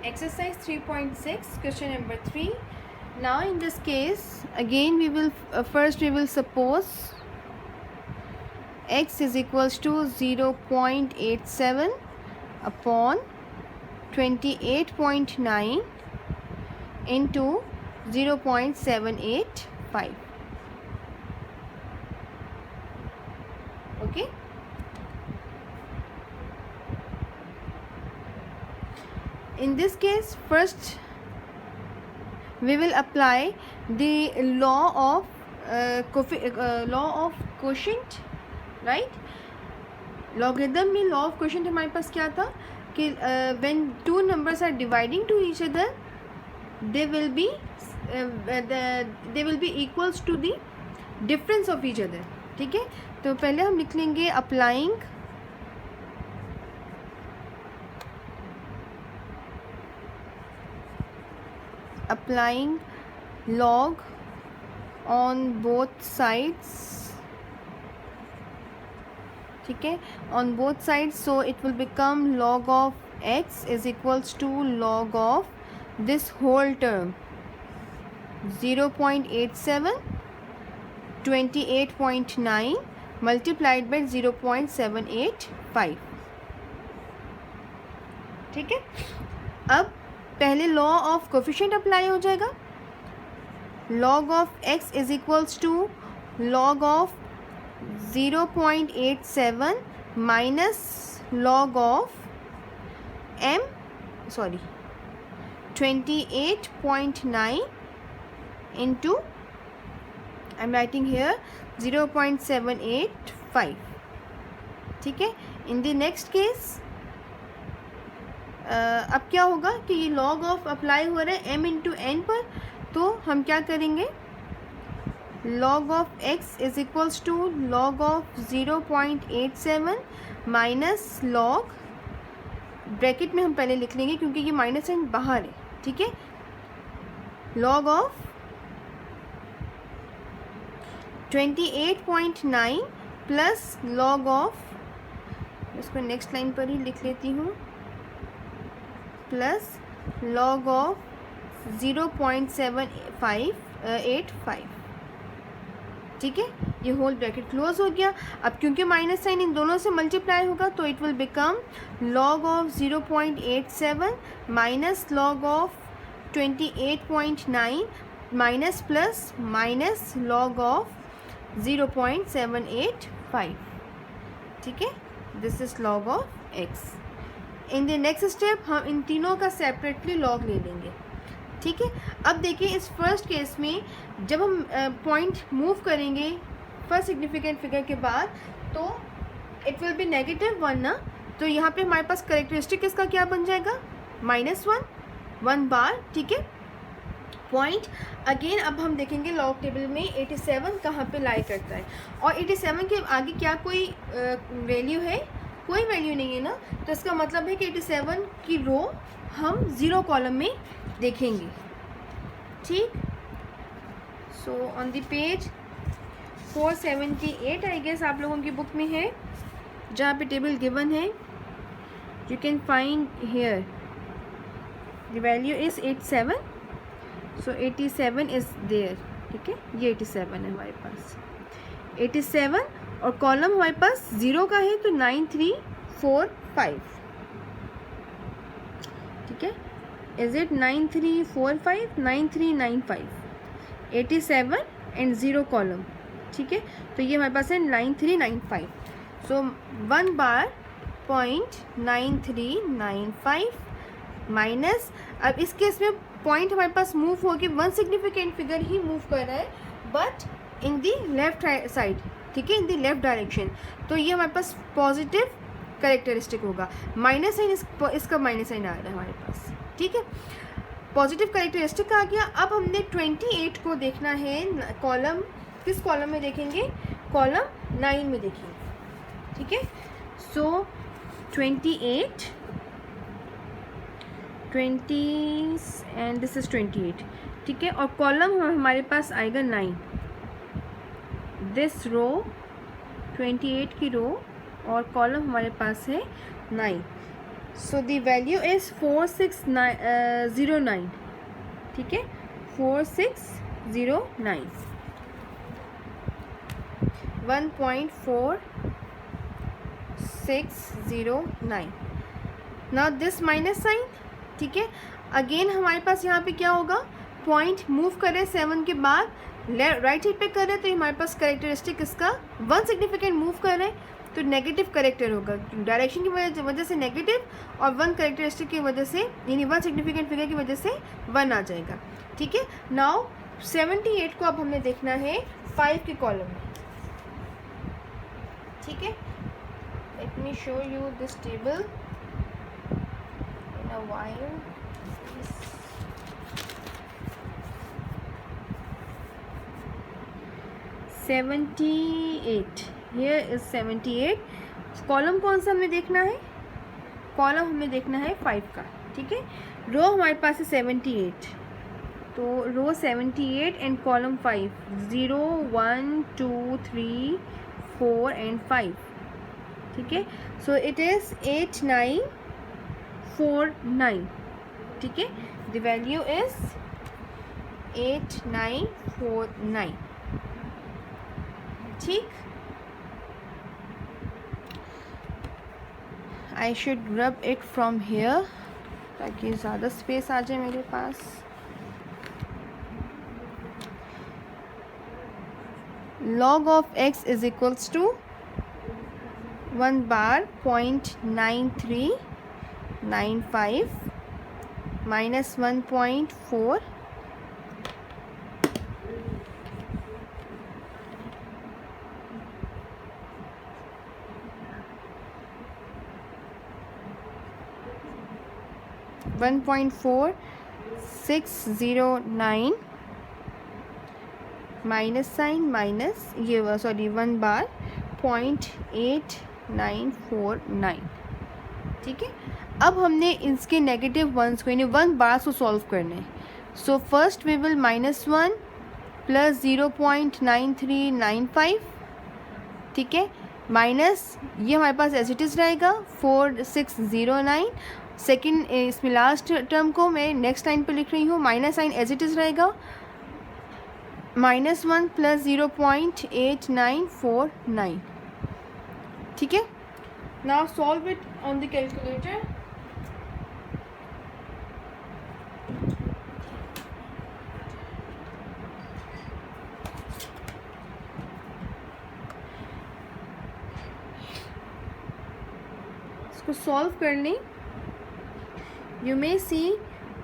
Exercise 3.6, question number 3. Now in this case, again we will first we will suppose x is equals to 0.87 upon 28.9 into 0.785. Okay. In this case, first we will apply the law of quotient, right? Logarithm में law of quotient हमारे पास क्या था कि when two numbers are dividing to each other, they will be equals to the difference of each other. ठीक है, तो पहले हम लिख लेंगे applying log on both sides. ठीक है, on both sides, so it will become log of x is equals to log of this whole term 0.87 28.9 multiplied by 0.785. ठीक है, अब पहले लॉ ऑफ कोफिशिएंट अप्लाई हो जाएगा. Log of x is equals to log of 0.87 minus log of 28.9 into I'm writing here 0.785. ठीक है, in the next case अब क्या होगा कि ये लॉग ऑफ अप्लाई हो रहा है m इंटू एन पर, तो हम क्या करेंगे, log of x is equals to log of 0.87 minus log, bracket में हम पहले लिख लेंगे क्योंकि ये माइनस साइन बाहर है. ठीक है, log of 28.9 plus log of, इसको नेक्स्ट लाइन पर ही लिख लेती हूँ, प्लस लॉग ऑफ 0.7585. ठीक है, ये होल ब्रैकेट क्लोज हो गया. अब क्योंकि माइनस साइन इन दोनों से मल्टीप्लाई होगा तो it will become log of 0.87 minus log of 28.9 minus plus minus log of 0.785. ठीक है, this is log of x. In the next step हम इन तीनों का सेपरेटली लॉग ले लेंगे. ठीक है, अब देखिए इस फर्स्ट केस में जब हम पॉइंट मूव करेंगे फर्स्ट सिग्निफिकेंट फिगर के बाद, तो इट विल बी -1 ना, तो यहाँ पे हमारे पास करेक्टरिस्टिक इसका क्या बन जाएगा, -1 बार. ठीक है, पॉइंट अगेन अब हम देखेंगे लॉग टेबल में 87 कहाँ पे लाई करता है, और 87 के आगे क्या कोई वैल्यू है, कोई वैल्यू नहीं है ना, तो इसका मतलब है कि 87 की रो हम 0 कॉलम में देखेंगे. ठीक, so on the page 478 I guess आप लोगों की बुक में है, जहाँ पे टेबल गिवन है, you can find here the value is 87. So 87 is there. ठीक है, ये 87 है हमारे पास, 87, और कॉलम हमारे पास 0 का है तो 9345. ठीक है, इज इट 9345, 9395, 87 एंड 0 कॉलम. ठीक है, तो ये हमारे पास है 9395. सो 1 बार .9395 माइनस, अब इस केस में पॉइंट हमारे पास मूव होगी, वन सिग्निफिकेंट फिगर ही मूव कर रहा है but in the left side. ठीक है, इन दी लेफ्ट डायरेक्शन, तो ये हमारे पास पॉजिटिव करेक्टरिस्टिक होगा. माइनस साइन इसका माइनस साइन आ रहा है हमारे पास. ठीक है, पॉजिटिव करेक्टरिस्टिक आ गया. अब हमने 28 को देखना है, कॉलम किस कॉलम में देखेंगे, कॉलम 9 में देखेंगे. ठीक है, सो 28 एंड दिस इज 28. ठीक है, और कॉलम हमारे पास आएगा 9. दिस रो 28 की रो और कॉलम हमारे पास है 9. सो द वैल्यू इज़ 4609, ठीक है, 4609, 1.4609. नाउ दिस माइनस साइन, ठीक है, अगेन हमारे पास यहाँ पे क्या होगा, पॉइंट मूव कर रहे 7 के बाद राइट साइड पे कर रहे हैं, तो हमारे पास करेक्टरिस्टिक इसका 1 सिग्निफिकेंट मूव कर रहे हैं तो नेगेटिव करेक्टर होगा, डायरेक्शन की वजह से नेगेटिव, और 1 करेक्टरिस्टिक की वजह से यानी 1 सिग्निफिकेंट फिगर की वजह से 1 आ जाएगा, ठीक है. नाउ 78 को अब हमें देखना है 5 के कॉलम में, ठीक है. Let me show you this table in a while. 78, here is 78. Column कौन सा हमें देखना है, कॉलम हमें देखना है 5 का, ठीक है. रो हमारे पास है 78, तो रो 78 एंड कॉलम 5, 0 1 2 3 4 एंड 5, ठीक है. सो इट इज़ 8949, ठीक है. द वैल्यू इज 8949, ठीक. I should rub it from here ताकि ज़्यादा स्पेस आ जाए मेरे पास. log of x is equals to 1 bar 0.9395 minus 1.4 1.4609 minus sign minus ये सॉरी 1 बार 0.8949, ठीक है. अब हमने इसके नेगेटिव वंस को यानी 1 बार को सॉल्व करना है. So first we will -1 plus 0.9395, ठीक है, माइनस ये हमारे पास एज इट इज़ रहेगा 4609. सेकेंड इसमें लास्ट टर्म को मैं नेक्स्ट लाइन पर लिख रही हूँ, minus sign as it is रहेगा, -1 प्लस 0.8949, ठीक है. Now solve it on the calculator. इसको सॉल्व करने you may see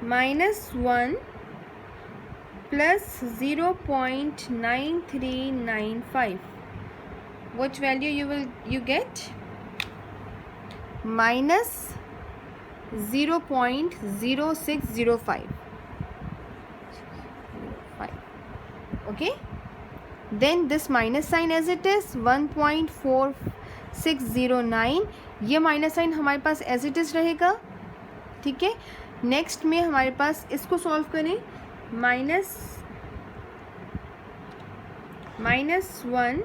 -1 plus 0.9395. Which value you get? Minus 0.0605. Okay. Then this minus sign as it is 1.4609. ये माइनस साइन हमारे पास as it is रहेगा, ठीक है. नेक्स्ट में हमारे पास इसको सॉल्व करें, -1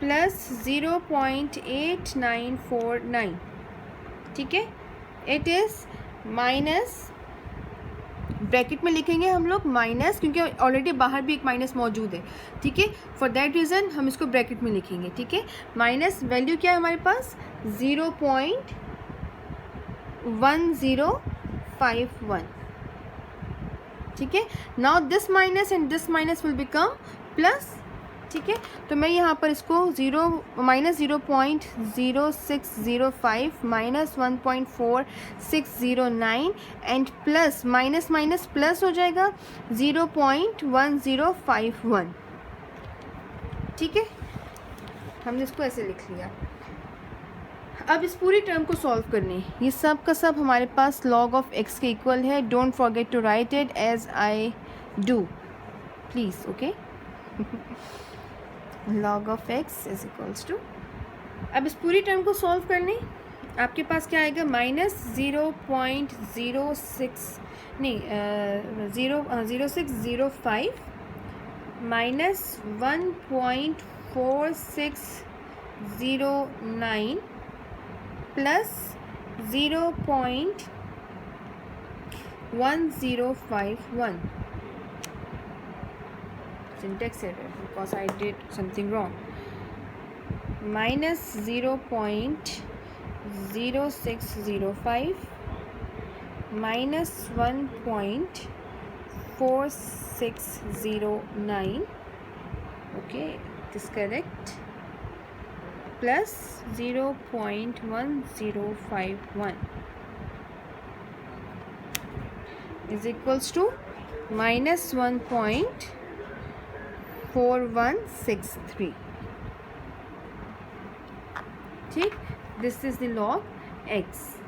प्लस 0.8949, ठीक है. इट इज़ माइनस, ब्रैकेट में लिखेंगे हम लोग माइनस क्योंकि ऑलरेडी बाहर भी एक माइनस मौजूद है, ठीक है. फॉर दैट रीज़न हम इसको ब्रैकेट में लिखेंगे, ठीक है. माइनस वैल्यू क्या है हमारे पास 0.1051, ठीक है. Now this minus and this minus will become plus, ठीक है. तो मैं यहाँ पर इसको -0.0605 minus 1.4609 and plus minus minus plus हो जाएगा 0.1051, ठीक है. हमने इसको ऐसे लिख लिया. अब इस पूरी टर्म को सॉल्व करने, ये सब का सब हमारे पास log ऑफ x के इक्वल है. Don't forget to write it as I do please, okay. log of x is equals to, अब इस पूरी टर्म को सॉल्व करने आपके पास क्या आएगा -0.0605 minus 1.4609 plus 0.1051. Syntax error because I did something wrong. Minus 0.0605 minus 1.4609. Okay, this is correct. Plus 0.1051 is equals to minus 1.4163. ठीक, this is the log x.